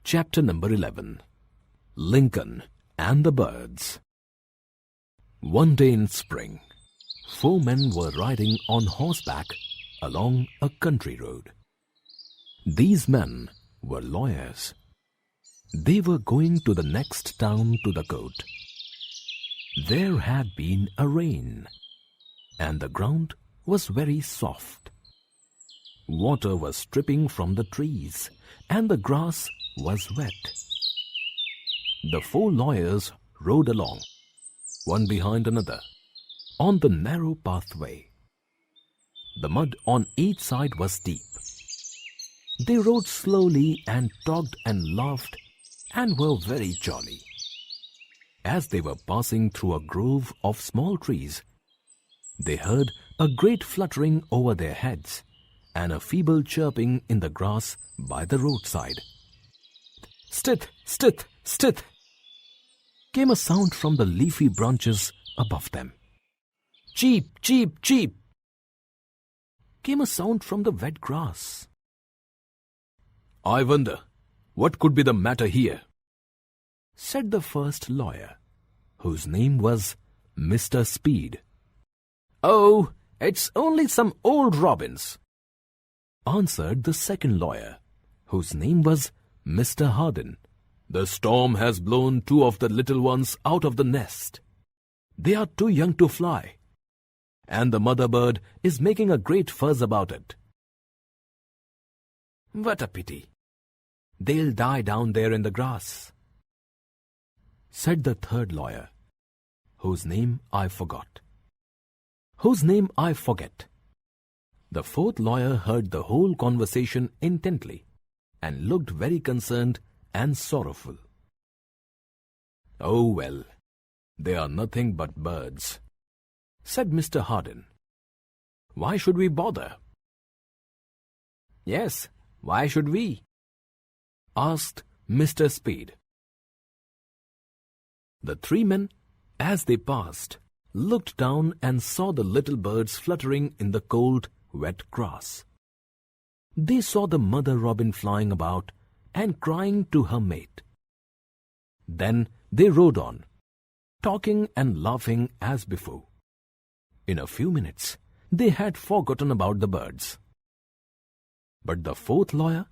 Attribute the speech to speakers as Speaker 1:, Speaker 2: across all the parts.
Speaker 1: Chapter number 11. Lincoln and the Birds. One day in spring, 4 men were riding on horseback along a country road. These men were lawyers. They were going to the next town to the court. There had been a rain, and the ground was very soft. Water was dripping from the trees, and the grass was wet. The 4 lawyers rode along, one behind another, on the narrow pathway. The mud on each side was deep. They rode slowly and talked and laughed and were very jolly. As they were passing through a grove of small trees, they heard a great fluttering over their heads and a feeble chirping in the grass by the roadside. Stith, stith, stith, came a sound from the leafy branches above them. Cheep, cheep, cheep, came a sound from the wet grass. I wonder what could be the matter here, said the first lawyer, whose name was Mr. Speed. Oh, it's only some old robins, answered the second lawyer, whose name was Mr. Hardin. The storm has blown 2 of the little ones out of the nest. They are too young to fly, and the mother bird is making a great fuss about it. What a pity. They'll die down there in the grass, said the third lawyer, whose name I forget. The fourth lawyer heard the whole conversation intently and looked very concerned and sorrowful. Oh well, they are nothing but birds, said Mr. Hardin. Why should we bother? Yes, why should we? Asked Mr. Speed. The 3 men, as they passed, looked down and saw the little birds fluttering in the cold, wet grass. They saw the mother robin flying about and crying to her mate. Then they rode on, talking and laughing as before. In a few minutes, they had forgotten about the birds. But the fourth lawyer,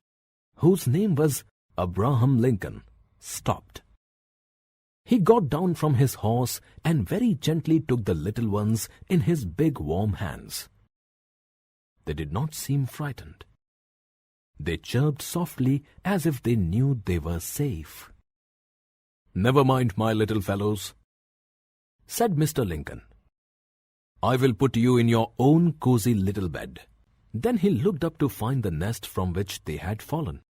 Speaker 1: whose name was Abraham Lincoln, stopped. He got down from his horse and very gently took the little ones in his big warm hands. They did not seem frightened. They chirped softly as if they knew they were safe. Never mind, my little fellows, said Mr. Lincoln. I will put you in your own cozy little bed. Then he looked up to find the nest from which they had fallen.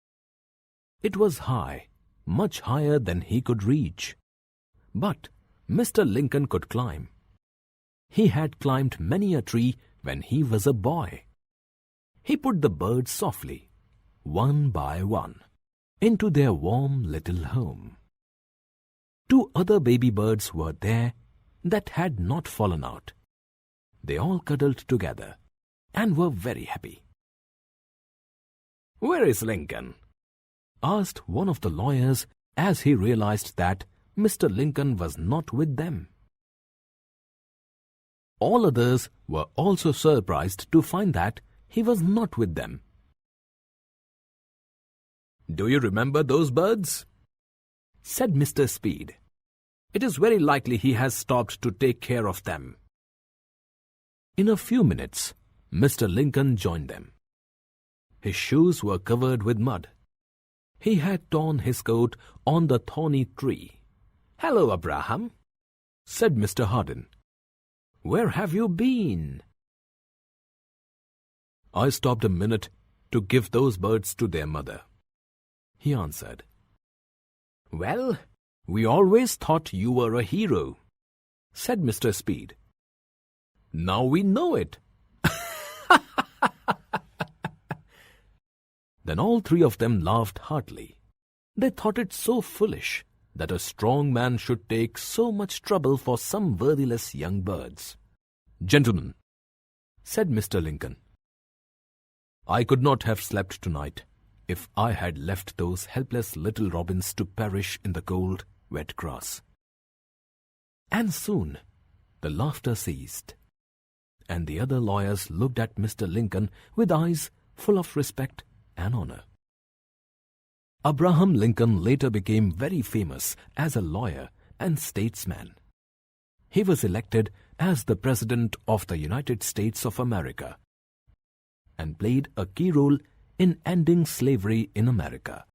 Speaker 1: It was high, much higher than he could reach. But Mr. Lincoln could climb. He had climbed many a tree when he was a boy. He put the birds softly, one by one, into their warm little home. 2 other baby birds were there that had not fallen out. They all cuddled together and were very happy. Where is Lincoln? Asked one of the lawyers as he realized that Mr. Lincoln was not with them. All others were also surprised to find that he was not with them. Do you remember those birds? Said Mr. Speed. It is very likely he has stopped to take care of them. In a few minutes, Mr. Lincoln joined them. His shoes were covered with mud. He had torn his coat on the thorny tree. Hello, Abraham, said Mr. Hardin. Where have you been? I stopped a minute to give those birds to their mother, he answered. Well, we always thought you were a hero, said Mr. Speed. Now we know it. Then all 3 of them laughed heartily. They thought it so foolish that a strong man should take so much trouble for some worthless young birds. Gentlemen, said Mr. Lincoln, I could not have slept tonight if I had left those helpless little robins to perish in the cold, wet grass. And soon the laughter ceased, and the other lawyers looked at Mr. Lincoln with eyes full of respect and honor. Abraham Lincoln later became very famous as a lawyer and statesman. He was elected as the President of the United States of America and played a key role in ending slavery in America.